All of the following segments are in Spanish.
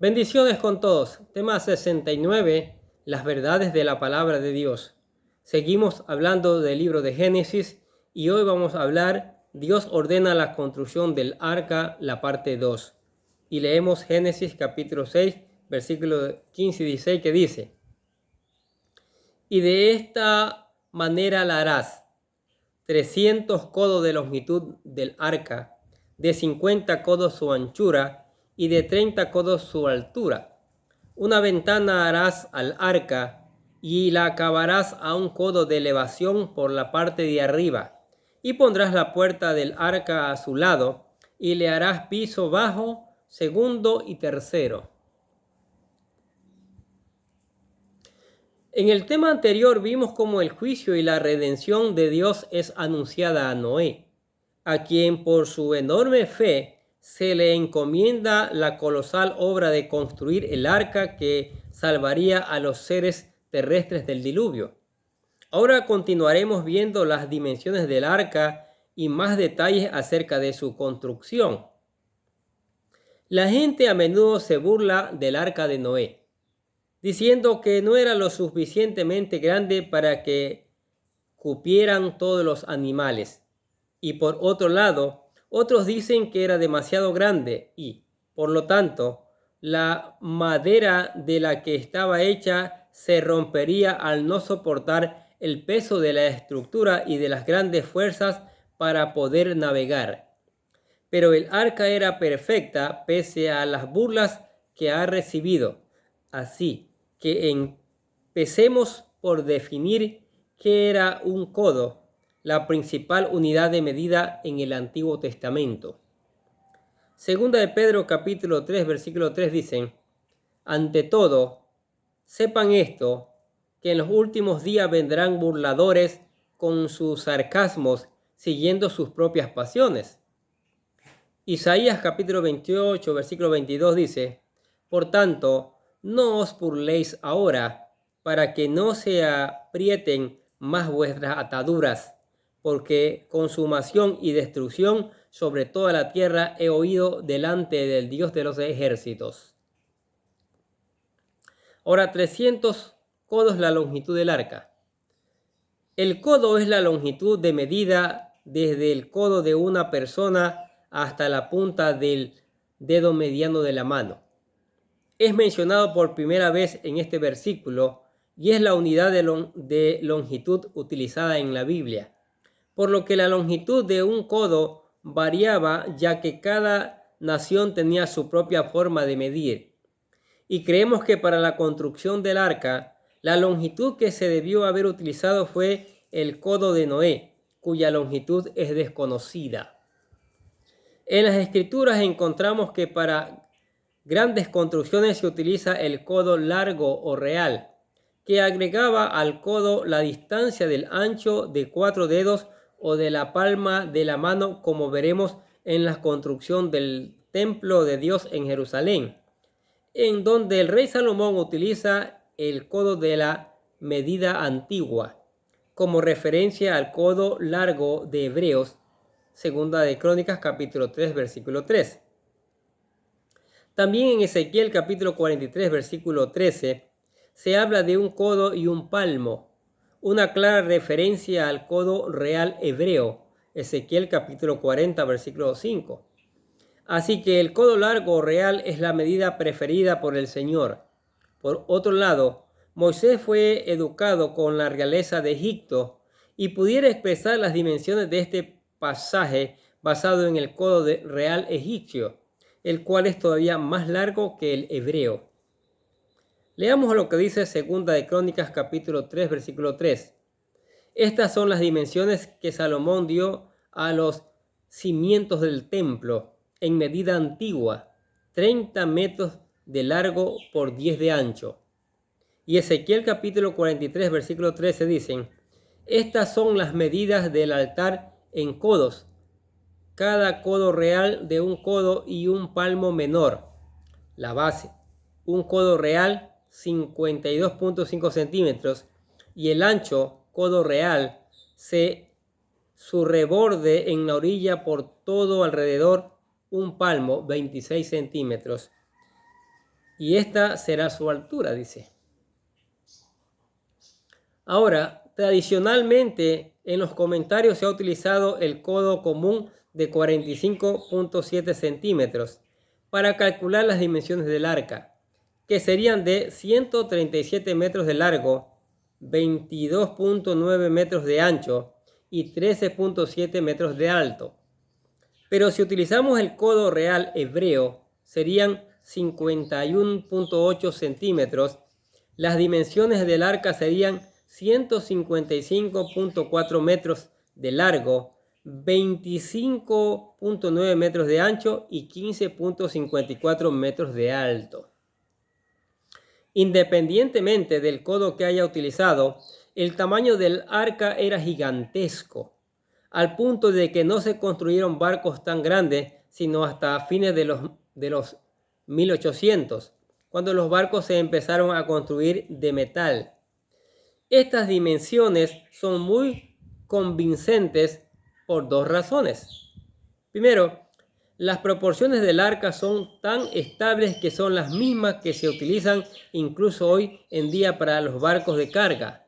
Bendiciones con todos. Tema 69. Las verdades de la palabra de Dios. Seguimos hablando del libro de Génesis y hoy vamos a hablar Dios ordena la construcción del arca, la parte 2. Y leemos Génesis capítulo 6, versículos 15 y 16 que dice: Y de esta manera la harás: 300 codos de longitud del arca, de 50 codos su anchura y de 30 codos su altura. Una ventana harás al arca y la acabarás a 1 codo de elevación por la parte de arriba, y pondrás la puerta del arca a su lado y le harás piso bajo, segundo y tercero. En el tema anterior vimos cómo el juicio y la redención de Dios es anunciada a Noé, a quien por su enorme fe se le encomienda la colosal obra de construir el arca que salvaría a los seres terrestres del diluvio. Ahora continuaremos viendo las dimensiones del arca y más detalles acerca de su construcción. La gente a menudo se burla del arca de Noé, diciendo que no era lo suficientemente grande para que cupieran todos los animales. Y por otro lado, otros dicen que era demasiado grande y, por lo tanto, la madera de la que estaba hecha se rompería al no soportar el peso de la estructura y de las grandes fuerzas para poder navegar. Pero el arca era perfecta pese a las burlas que ha recibido. Así que empecemos por definir qué era un codo, la principal unidad de medida en el Antiguo Testamento. Segunda de Pedro capítulo 3 versículo 3 dicen: Ante todo, sepan esto, que en los últimos días vendrán burladores con sus sarcasmos, siguiendo sus propias pasiones. Isaías capítulo 28 versículo 22 dice: Por tanto, no os burléis ahora, para que no se aprieten más vuestras ataduras, porque consumación y destrucción sobre toda la tierra he oído delante del Dios de los ejércitos. Ahora, 300 codos la longitud del arca. El codo es la longitud de medida desde el codo de una persona hasta la punta del dedo mediano de la mano. Es mencionado por primera vez en este versículo y es la unidad de longitud utilizada en la Biblia, por lo que la longitud de un codo variaba, ya que cada nación tenía su propia forma de medir. Y creemos que para la construcción del arca, la longitud que se debió haber utilizado fue el codo de Noé, cuya longitud es desconocida. En las Escrituras encontramos que para grandes construcciones se utiliza el codo largo o real, que agregaba al codo la distancia del ancho de 4 dedos o de la palma de la mano, como veremos en la construcción del templo de Dios en Jerusalén, en donde el rey Salomón utiliza el codo de la medida antigua como referencia al codo largo de Hebreos, segunda de Crónicas capítulo 3 versículo 3. También en Ezequiel capítulo 43 versículo 13 se habla de un codo y un palmo, una clara referencia al codo real hebreo, Ezequiel capítulo 40 versículo 5. Así que el codo largo real es la medida preferida por el Señor. Por otro lado, Moisés fue educado con la realeza de Egipto y pudiera expresar las dimensiones de este pasaje basado en el codo real egipcio, el cual es todavía más largo que el hebreo. Leamos lo que dice Segunda de Crónicas capítulo 3 versículo 3. Estas son las dimensiones que Salomón dio a los cimientos del templo en medida antigua: 30 metros de largo por 10 de ancho. Y Ezequiel capítulo 43 versículo 13 dicen: Estas son las medidas del altar en codos, cada codo real de 1 codo y un palmo menor. La base, 1 codo real, 52.5 centímetros, y el ancho, codo real, su reborde en la orilla por todo alrededor, 1 palmo, 26 centímetros. y esta será su altura, dice. Ahora, tradicionalmente en los comentarios se ha utilizado el codo común de 45.7 centímetros para calcular las dimensiones del arca, que serían de 137 metros de largo, 22.9 metros de ancho y 13.7 metros de alto. Pero si utilizamos el codo real hebreo, serían 51.8 centímetros. Las dimensiones del arca serían 155.4 metros de largo, 25.9 metros de ancho y 15.54 metros de alto. Independientemente del codo que haya utilizado, el tamaño del arca era gigantesco, al punto de que no se construyeron barcos tan grandes sino hasta fines de los 1800, cuando los barcos se empezaron a construir de metal. Estas dimensiones son muy convincentes por dos razones. Primero, las proporciones del arca son tan estables que son las mismas que se utilizan incluso hoy en día para los barcos de carga.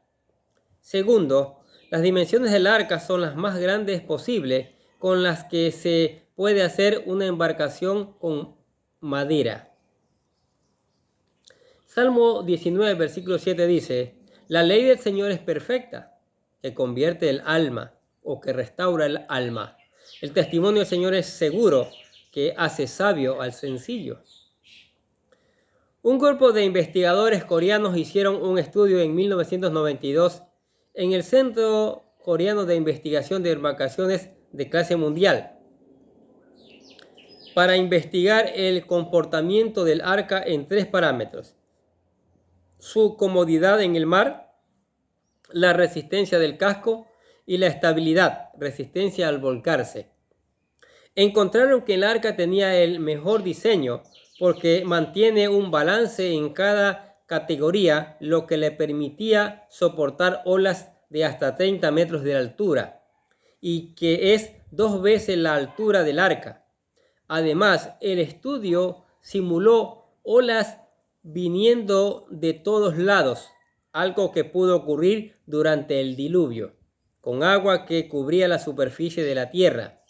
Segundo, las dimensiones del arca son las más grandes posibles con las que se puede hacer una embarcación con madera. Salmo 19, versículo 7 dice: la ley del Señor es perfecta, que convierte el alma o que restaura el alma. El testimonio del Señor es seguro, que hace sabio al sencillo. Un grupo de investigadores coreanos hicieron un estudio en 1992 en el Centro Coreano de Investigación de Embarcaciones de Clase Mundial para investigar el comportamiento del arca en 3 parámetros: su comodidad en el mar, la resistencia del casco y la estabilidad, resistencia al volcarse. Encontraron que el arca tenía el mejor diseño porque mantiene un balance en cada categoría, lo que le permitía soportar olas de hasta 30 metros de altura y que es 2 veces la altura del arca. Además, el estudio simuló olas viniendo de todos lados, algo que pudo ocurrir durante el diluvio, con agua que cubría la superficie de la tierra.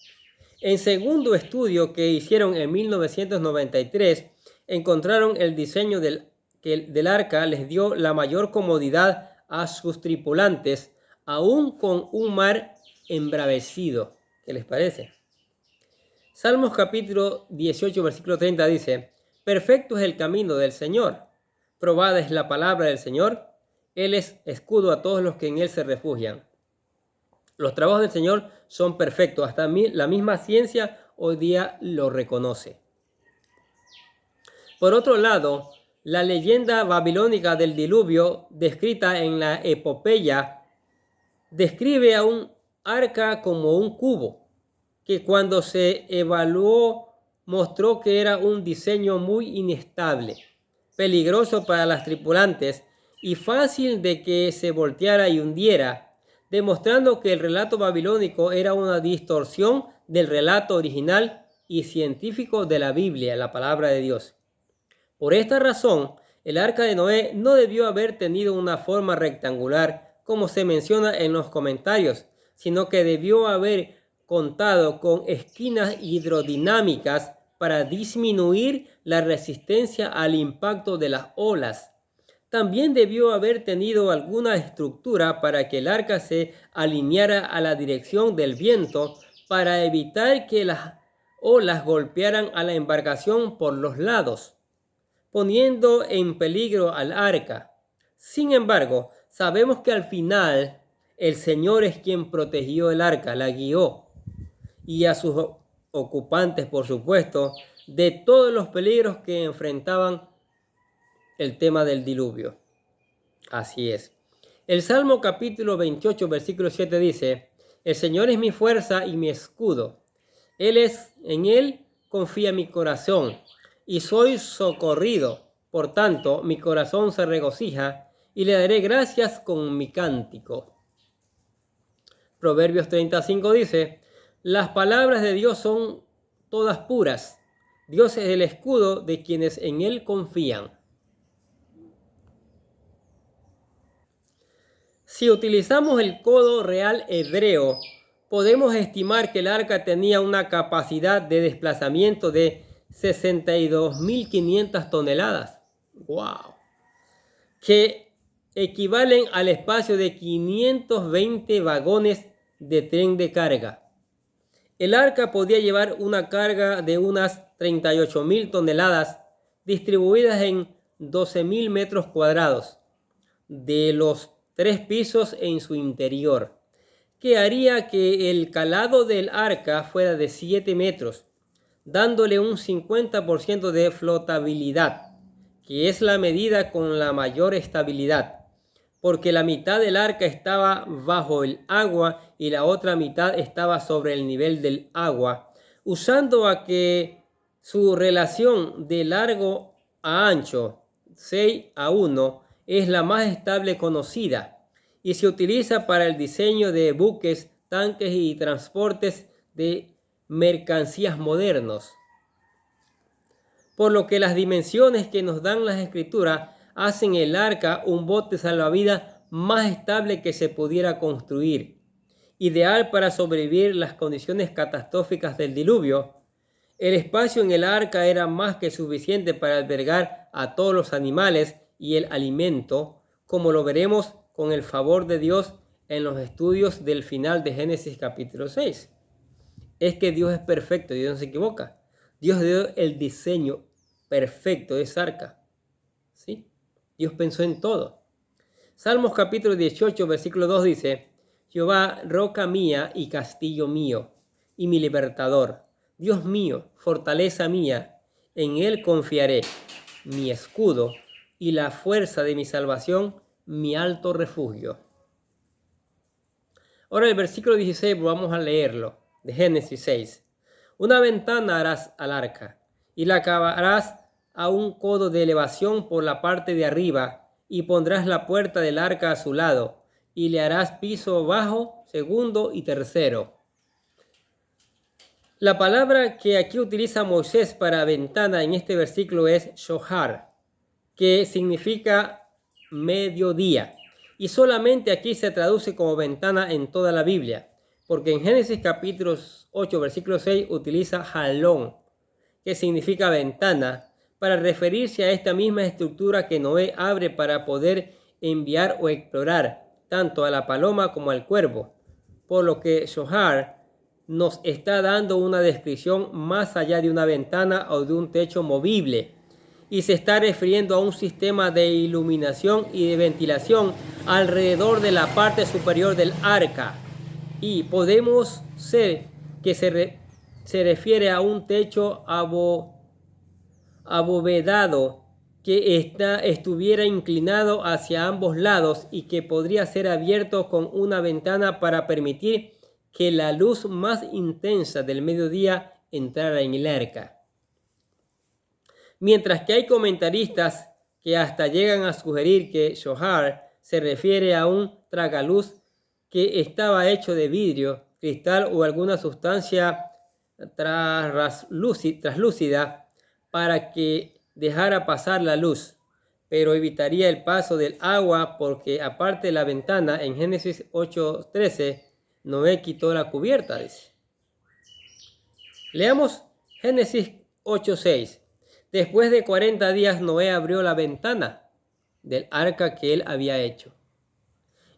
En segundo estudio que hicieron en 1993, encontraron el diseño del arca les dio la mayor comodidad a sus tripulantes, aún con un mar embravecido. ¿Qué les parece? Salmos capítulo 18, versículo 30 dice: perfecto es el camino del Señor, probada es la palabra del Señor, Él es escudo a todos los que en Él se refugian. Los trabajos del Señor son perfectos, hasta la misma ciencia hoy día lo reconoce. Por otro lado, la leyenda babilónica del diluvio, descrita en la epopeya, describe a un arca como un cubo, que cuando se evaluó mostró que era un diseño muy inestable, peligroso para las tripulantes y fácil de que se volteara y hundiera, demostrando que el relato babilónico era una distorsión del relato original y científico de la Biblia, la palabra de Dios. Por esta razón, el arca de Noé no debió haber tenido una forma rectangular, como se menciona en los comentarios, sino que debió haber contado con esquinas hidrodinámicas para disminuir la resistencia al impacto de las olas. También debió haber tenido alguna estructura para que el arca se alineara a la dirección del viento para evitar que las olas golpearan a la embarcación por los lados, poniendo en peligro al arca. Sin embargo, sabemos que al final el Señor es quien protegió el arca, la guió, y a sus ocupantes, por supuesto, de todos los peligros que enfrentaban el tema del diluvio. Así es. El Salmo capítulo 28, versículo 7 dice: el Señor es mi fuerza y mi escudo. En Él confía mi corazón y soy socorrido. Por tanto, mi corazón se regocija y le daré gracias con mi cántico. Proverbios 35 dice: las palabras de Dios son todas puras, Dios es el escudo de quienes en Él confían. Si utilizamos el codo real hebreo, podemos estimar que el arca tenía una capacidad de desplazamiento de 62.500 toneladas. ¡Wow! Que equivalen al espacio de 520 vagones de tren de carga. El arca podía llevar una carga de unas 38.000 toneladas distribuidas en 12.000 metros cuadrados de los 3 pisos en su interior, que haría que el calado del arca fuera de 7 metros, dándole un 50% de flotabilidad, que es la medida con la mayor estabilidad, porque la mitad del arca estaba bajo el agua y la otra mitad estaba sobre el nivel del agua, usando a que su relación de largo a ancho, 6:1, es la más estable conocida y se utiliza para el diseño de buques, tanques y transportes de mercancías modernos. Por lo que las dimensiones que nos dan las escrituras hacen el arca un bote salvavidas más estable que se pudiera construir, ideal para sobrevivir las condiciones catastróficas del diluvio. El espacio en el arca era más que suficiente para albergar a todos los animales y el alimento, como lo veremos con el favor de Dios en los estudios del final de Génesis capítulo 6. Es que Dios es perfecto, Dios no se equivoca. Dios dio el diseño perfecto de esa arca. ¿Sí? Dios pensó en todo. Salmos capítulo 18, versículo 2 dice: Jehová, roca mía y castillo mío, y mi libertador, Dios mío, fortaleza mía, en él confiaré, mi escudo y la fuerza de mi salvación, mi alto refugio. Ahora el versículo 16, vamos a leerlo, de Génesis 6. Una ventana harás al arca, y la acabarás a un codo de elevación por la parte de arriba, y pondrás la puerta del arca a su lado, y le harás piso bajo, segundo y tercero. La palabra que aquí utiliza Moisés para ventana en este versículo es shohar, que significa mediodía. Y solamente aquí se traduce como ventana en toda la Biblia, porque en Génesis capítulo 8, versículo 6 utiliza jalón, que significa ventana, para referirse a esta misma estructura que Noé abre para poder enviar o explorar tanto a la paloma como al cuervo, por lo que shohar nos está dando una descripción más allá de una ventana o de un techo movible, y se está refiriendo a un sistema de iluminación y de ventilación alrededor de la parte superior del arca. Y podemos ser que se refiere a un techo abovedado que estuviera inclinado hacia ambos lados y que podría ser abierto con una ventana para permitir que la luz más intensa del mediodía entrara en el arca. Mientras que hay comentaristas que hasta llegan a sugerir que shohar se refiere a un tragaluz que estaba hecho de vidrio, cristal o alguna sustancia traslúcida para que dejara pasar la luz, pero evitaría el paso del agua porque aparte de la ventana en Génesis 8:13, Noé quitó la cubierta, dice. Leamos Génesis 8:6. Después de 40 días Noé abrió la ventana del arca que él había hecho.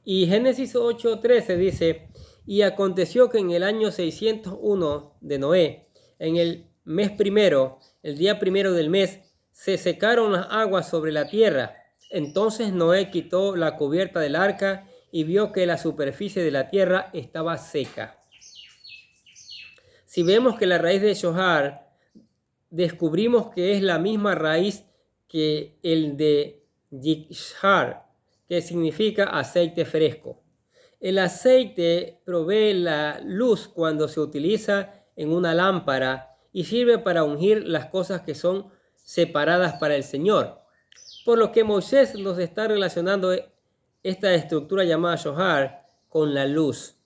Y Génesis 8:13 dice: y aconteció que en el año 601 de Noé, en el mes primero, el día primero del mes, se secaron las aguas sobre la tierra. Entonces Noé quitó la cubierta del arca y vio que la superficie de la tierra estaba seca. Si vemos que la raíz de shohar, descubrimos que es la misma raíz que el de yishar, que significa aceite fresco. El aceite provee la luz cuando se utiliza en una lámpara y sirve para ungir las cosas que son separadas para el Señor. Por lo que Moisés nos está relacionando esta estructura llamada shohar con la luz,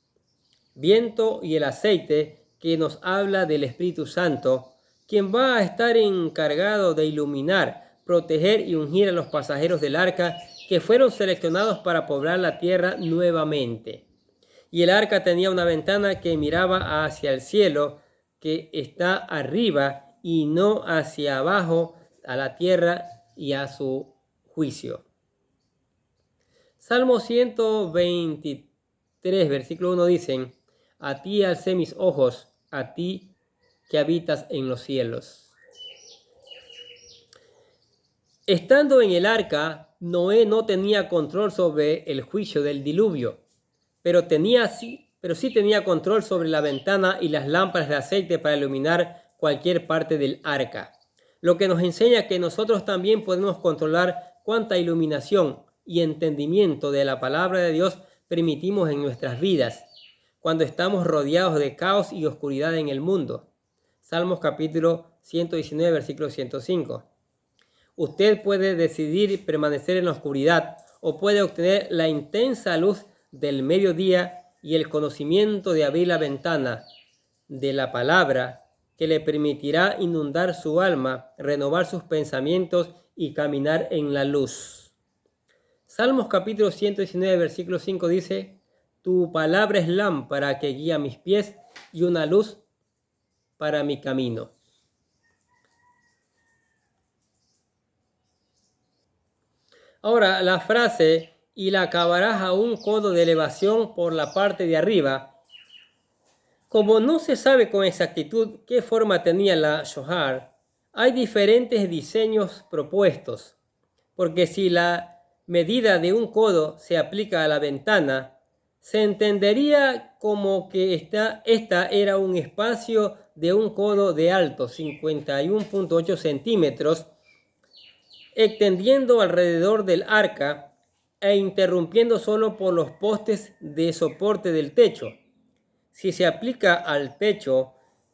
viento y el aceite, que nos habla del Espíritu Santo, quien va a estar encargado de iluminar, proteger y ungir a los pasajeros del arca que fueron seleccionados para poblar la tierra nuevamente. Y el arca tenía una ventana que miraba hacia el cielo, que está arriba, y no hacia abajo, a la tierra y a su juicio. Salmo 123, versículo 1 dicen: a ti alcé mis ojos, a ti que habitas en los cielos. Estando en el arca, Noé no tenía control sobre el juicio del diluvio, pero sí tenía control sobre la ventana y las lámparas de aceite para iluminar cualquier parte del arca. Lo que nos enseña que nosotros también podemos controlar cuánta iluminación y entendimiento de la palabra de Dios permitimos en nuestras vidas cuando estamos rodeados de caos y oscuridad en el mundo. Salmos capítulo 119, versículo 105. Usted puede decidir permanecer en la oscuridad o puede obtener la intensa luz del mediodía y el conocimiento de abrir la ventana de la palabra que le permitirá inundar su alma, renovar sus pensamientos y caminar en la luz. Salmos capítulo 119, versículo 5 dice: tu palabra es lámpara que guía mis pies y una luz para mi camino. Ahora, la frase "y la acabarás a un codo de elevación por la parte de arriba", como no se sabe con exactitud qué forma tenía la shohar, hay diferentes diseños propuestos, porque si la medida de un codo se aplica a la ventana, se entendería como que esta era un espacio de un codo de alto, 51.8 centímetros, extendiendo alrededor del arca e interrumpiendo solo por los postes de soporte del techo. Si se aplica al techo,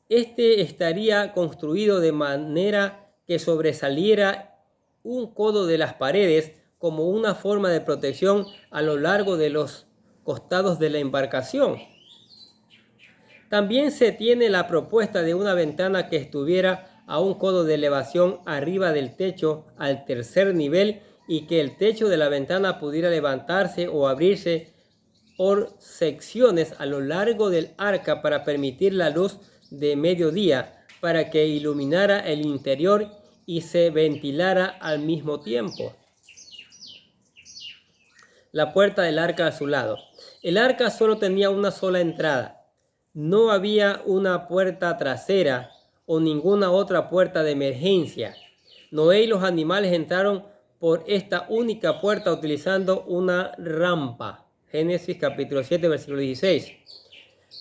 este estaría construido de manera que sobresaliera un codo de las paredes como una forma de protección a lo largo de los costados de la embarcación. También se tiene la propuesta de una ventana que estuviera a un codo de elevación arriba del techo al tercer nivel y que el techo de la ventana pudiera levantarse o abrirse por secciones a lo largo del arca para permitir la luz de mediodía, para que iluminara el interior y se ventilara al mismo tiempo. La puerta del arca a su lado. El arca solo tenía una sola entrada. No había una puerta trasera o ninguna otra puerta de emergencia. Noé y los animales entraron por esta única puerta utilizando una rampa. Génesis capítulo 7, versículo 16.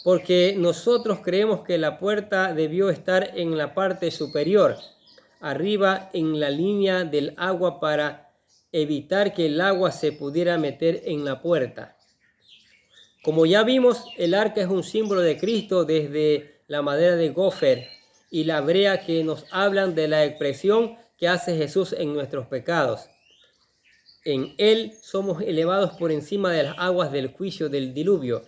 Porque nosotros creemos que la puerta debió estar en la parte superior, arriba en la línea del agua, para evitar que el agua se pudiera meter en la puerta. Como ya vimos, el arca es un símbolo de Cristo desde la madera de gofer y la brea, que nos hablan de la expresión que hace Jesús en nuestros pecados. En él somos elevados por encima de las aguas del juicio del diluvio.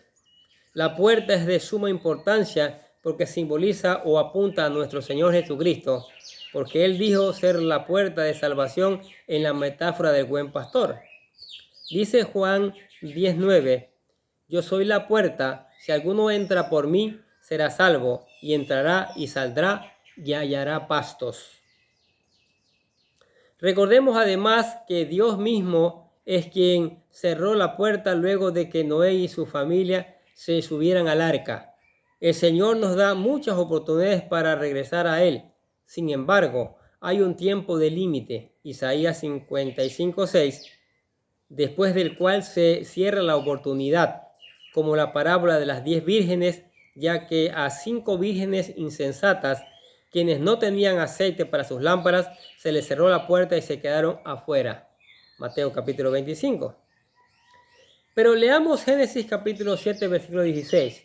La puerta es de suma importancia porque simboliza o apunta a nuestro Señor Jesucristo, porque Él dijo ser la puerta de salvación en la metáfora del buen pastor. Dice Juan 10:9, yo soy la puerta, si alguno entra por mí, será salvo, y entrará y saldrá y hallará pastos. Recordemos además que Dios mismo es quien cerró la puerta luego de que Noé y su familia se subieran al arca. El Señor nos da muchas oportunidades para regresar a Él. Sin embargo, hay un tiempo de límite, Isaías 55:6, después del cual se cierra la oportunidad, como la parábola de las 10 vírgenes, ya que a 5 vírgenes insensatas, quienes no tenían aceite para sus lámparas, se les cerró la puerta y se quedaron afuera. Mateo capítulo 25. Pero leamos Génesis capítulo 7, versículo 16.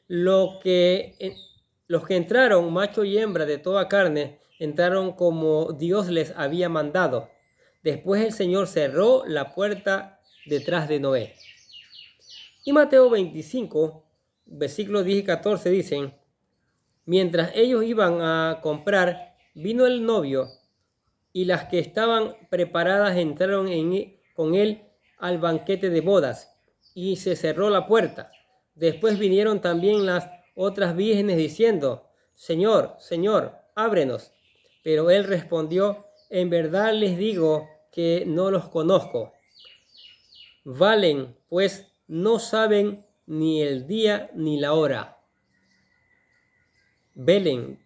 Los que entraron, macho y hembra de toda carne, entraron como Dios les había mandado. Después el Señor cerró la puerta detrás de Noé. Y Mateo 25, versículos 10 y 14 dicen: Mientras ellos iban a comprar, vino el novio y las que estaban preparadas entraron con él al banquete de bodas y se cerró la puerta. Después vinieron también las otras vírgenes diciendo: Señor, Señor, ábrenos. Pero él respondió: en verdad les digo que no los conozco. Valen, pues no saben ni el día ni la hora. Velen.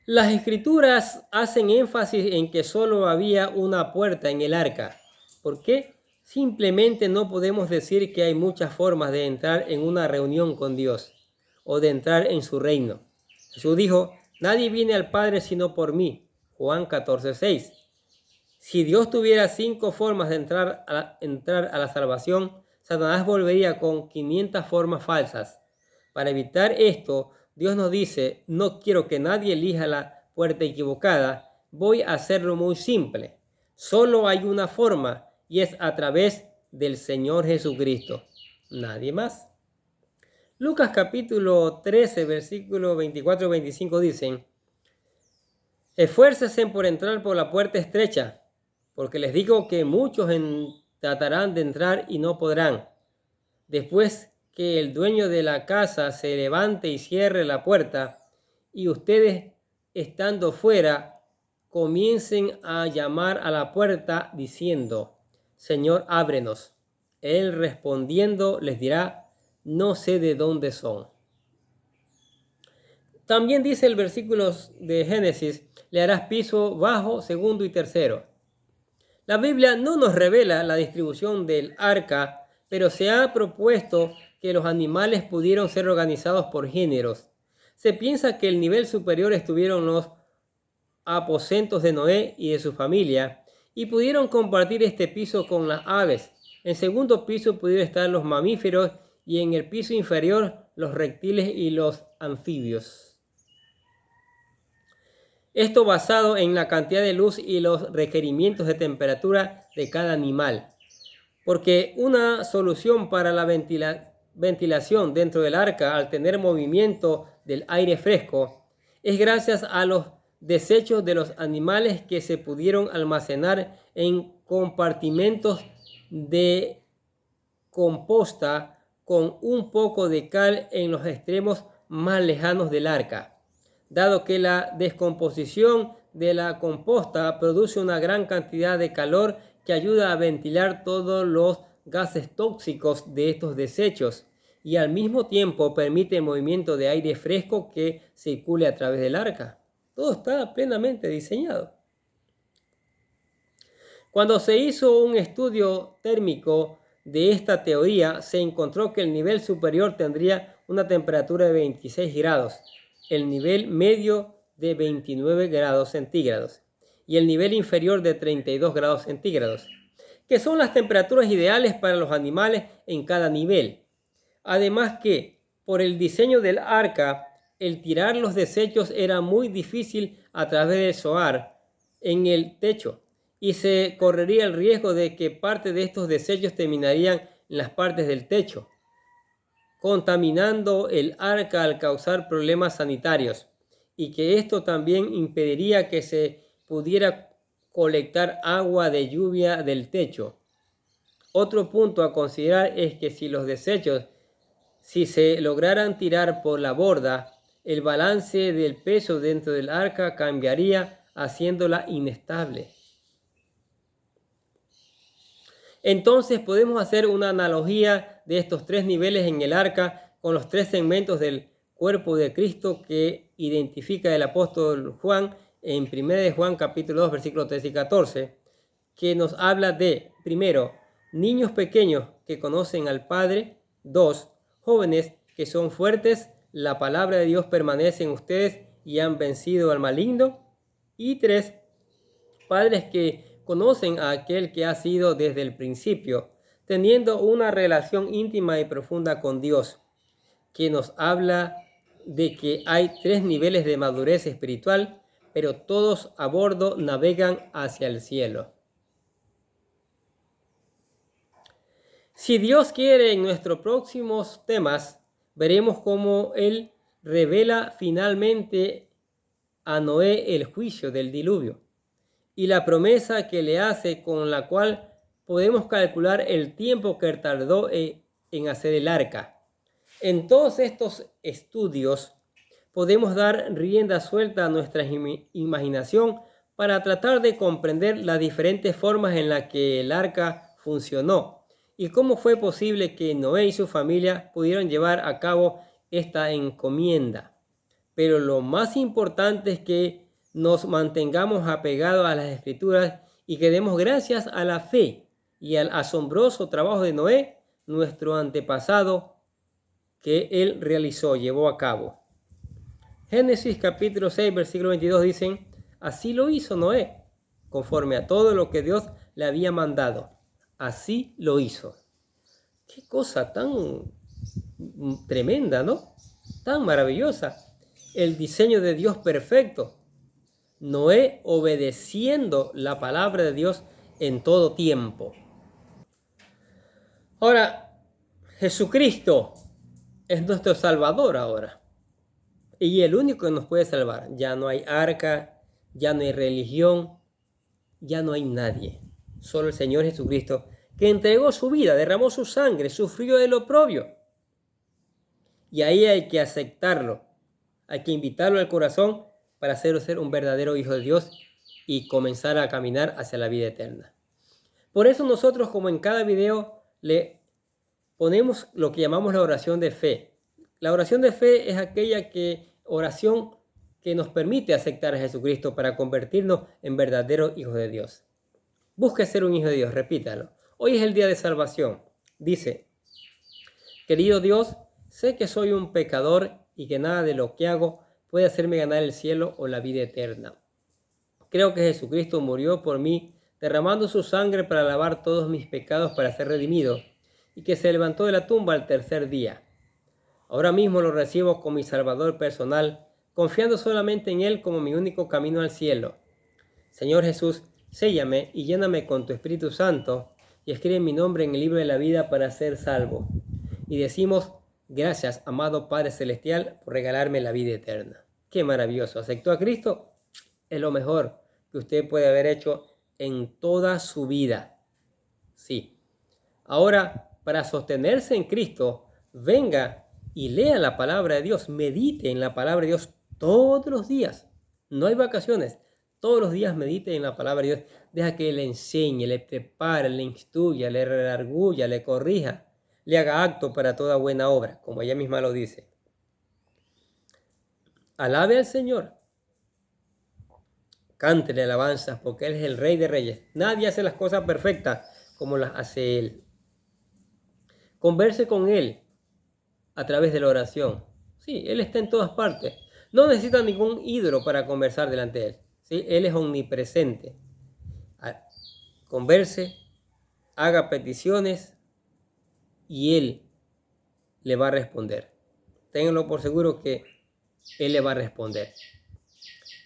Las escrituras hacen énfasis en que solo había una puerta en el arca. ¿Por qué? Simplemente no podemos decir que hay muchas formas de entrar en una reunión con Dios o de entrar en su reino. Jesús dijo: nadie viene al Padre sino por mí. Juan 14:6. Si Dios tuviera 5 formas de entrar a la salvación, Satanás volvería con 500 formas falsas. Para evitar esto, Dios nos dice: no quiero que nadie elija la puerta equivocada, voy a hacerlo muy simple. Solo hay una forma y es a través del Señor Jesucristo. Nadie más. Lucas capítulo 13, versículos 24 y 25 dicen: esfuércense por entrar por la puerta estrecha, porque les digo que muchos tratarán de entrar y no podrán. Después que el dueño de la casa se levante y cierre la puerta, y ustedes, estando fuera, comiencen a llamar a la puerta diciendo: Señor, ábrenos. Él respondiendo les dirá: no sé de dónde son. También dice el versículo de Génesis: le harás piso bajo, segundo y tercero. La Biblia no nos revela la distribución del arca, pero se ha propuesto que los animales pudieron ser organizados por géneros. Se piensa que el nivel superior estuvieron los aposentos de Noé y de su familia, y pudieron compartir este piso con las aves. En segundo piso pudieron estar los mamíferos y en el piso inferior los reptiles y los anfibios. Esto basado en la cantidad de luz y los requerimientos de temperatura de cada animal. Porque una solución para la ventilación dentro del arca, al tener movimiento del aire fresco, es gracias a los desechos de los animales que se pudieron almacenar en compartimentos de composta con un poco de cal en los extremos más lejanos del arca. Dado que la descomposición de la composta produce una gran cantidad de calor que ayuda a ventilar todos los gases tóxicos de estos desechos y al mismo tiempo permite el movimiento de aire fresco que circule a través del arca. Todo está plenamente diseñado. Cuando se hizo un estudio térmico de esta teoría, se encontró que el nivel superior tendría una temperatura de 26 grados, el nivel medio de 29 grados centígrados y el nivel inferior de 32 grados centígrados, que son las temperaturas ideales para los animales en cada nivel. Además que, por el diseño del arca, el tirar los desechos era muy difícil a través del zoar en el techo, y se correría el riesgo de que parte de estos desechos terminarían en las partes del techo, contaminando el arca al causar problemas sanitarios, y que esto también impediría que se pudiera colectar agua de lluvia del techo. Otro punto a considerar es que si los desechos, si se lograran tirar por la borda, el balance del peso dentro del arca cambiaría, haciéndola inestable. Entonces podemos hacer una analogía de estos 3 niveles en el arca con los 3 segmentos del cuerpo de Cristo que identifica el apóstol Juan en 1 Juan capítulo 2 versículos 13 y 14, que nos habla de, primero, niños pequeños que conocen al Padre; 2, jóvenes que son fuertes, la palabra de Dios permanece en ustedes y han vencido al maligno; y 3, padres que conocen a aquel que ha sido desde el principio, teniendo una relación íntima y profunda con Dios, que nos habla de que hay 3 niveles de madurez espiritual, pero todos a bordo navegan hacia el cielo. Si Dios quiere, en nuestros próximos temas veremos cómo Él revela finalmente a Noé el juicio del diluvio y la promesa que le hace, con la cual podemos calcular el tiempo que tardó en hacer el arca. En todos estos estudios podemos dar rienda suelta a nuestra imaginación para tratar de comprender las diferentes formas en las que el arca funcionó y cómo fue posible que Noé y su familia pudieron llevar a cabo esta encomienda. Pero lo más importante es que nos mantengamos apegados a las Escrituras y que demos gracias a la fe y al asombroso trabajo de Noé, nuestro antepasado, que él realizó, llevó a cabo. Génesis capítulo 6, versículo 22 dicen: así lo hizo Noé, conforme a todo lo que Dios le había mandado. Así lo hizo. Qué cosa tan tremenda, ¿no? Tan maravillosa. El diseño de Dios perfecto. Noé obedeciendo la palabra de Dios en todo tiempo. Ahora, Jesucristo es nuestro Salvador ahora. Y el único que nos puede salvar. Ya no hay arca, ya no hay religión, ya no hay nadie. Solo el Señor Jesucristo, que entregó su vida, derramó su sangre, sufrió el oprobio. Y ahí hay que aceptarlo. Hay que invitarlo al corazón para hacerlo ser un verdadero hijo de Dios y comenzar a caminar hacia la vida eterna. Por eso nosotros, como en cada video, le ponemos lo que llamamos la oración de fe. La oración de fe es aquella oración que nos permite aceptar a Jesucristo para convertirnos en verdaderos hijos de Dios. Busque ser un hijo de Dios, repítalo. Hoy es el día de salvación. Dice: querido Dios, sé que soy un pecador y que nada de lo que hago puede hacerme ganar el cielo o la vida eterna. Creo que Jesucristo murió por mí, derramando su sangre para lavar todos mis pecados para ser redimido, y que se levantó de la tumba al tercer día. Ahora mismo lo recibo como mi Salvador personal, confiando solamente en Él como mi único camino al cielo. Señor Jesús, séllame y lléname con tu Espíritu Santo y escribe mi nombre en el libro de la vida para ser salvo. Y decimos: gracias, amado Padre Celestial, por regalarme la vida eterna. ¡Qué maravilloso! ¿Aceptó a Cristo? Es lo mejor que usted puede haber hecho en toda su vida. Sí. Ahora, para sostenerse en Cristo, venga y lea la palabra de Dios, medite en la palabra de Dios todos los días. No hay vacaciones. Todos los días medite en la palabra de Dios. Deja que le enseñe, le prepare, le instruya, le redarguya, le corrija, le haga acto para toda buena obra, como ella misma lo dice. Alabe al Señor. Cántele alabanzas, porque Él es el Rey de Reyes. Nadie hace las cosas perfectas como las hace Él. Converse con Él a través de la oración. Sí, Él está en todas partes. No necesita ningún ídolo para conversar delante de Él. ¿Sí? Él es omnipresente. Converse, haga peticiones y Él le va a responder. Ténganlo por seguro que Él le va a responder.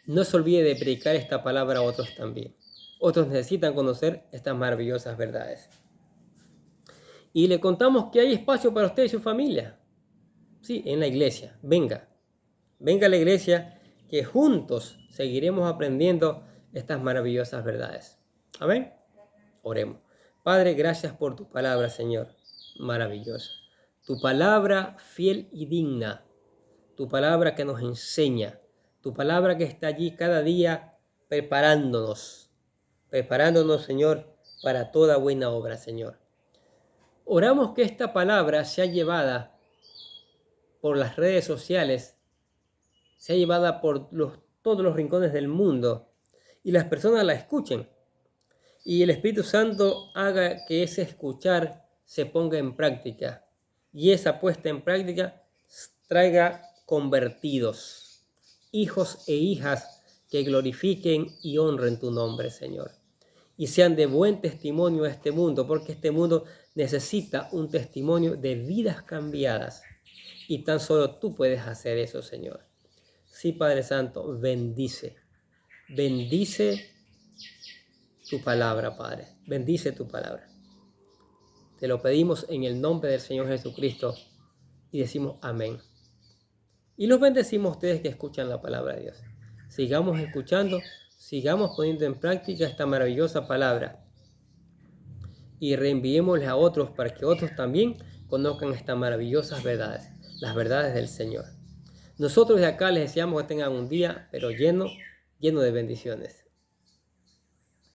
No se olvide de predicar esta palabra a otros también. Otros necesitan conocer estas maravillosas verdades. Y le contamos que hay espacio para usted y su familia. Sí, en la iglesia. Venga a la iglesia, que juntos seguiremos aprendiendo estas maravillosas verdades. Amén. Oremos. Padre, gracias por tu palabra, Señor. Maravillosa. Tu palabra fiel y digna. Tu palabra que nos enseña. Tu palabra que está allí cada día preparándonos. Señor, para toda buena obra, Señor. Oramos que esta palabra sea llevada por las redes sociales, sea llevada por todos los rincones del mundo y las personas la escuchen. Y el Espíritu Santo haga que ese escuchar se ponga en práctica y esa puesta en práctica traiga convertidos, hijos e hijas que glorifiquen y honren tu nombre, Señor. Y sean de buen testimonio a este mundo, porque este mundo necesita un testimonio de vidas cambiadas. Y tan solo tú puedes hacer eso, Señor. Sí, Padre Santo, bendice tu palabra, Padre. Bendice tu palabra. Te lo pedimos en el nombre del Señor Jesucristo y decimos amén. Y los bendecimos a ustedes que escuchan la palabra de Dios. Sigamos escuchando, sigamos poniendo en práctica esta maravillosa palabra. Y reenviémosles a otros para que otros también conozcan estas maravillosas verdades, las verdades del Señor. Nosotros de acá les deseamos que tengan un día, pero lleno de bendiciones.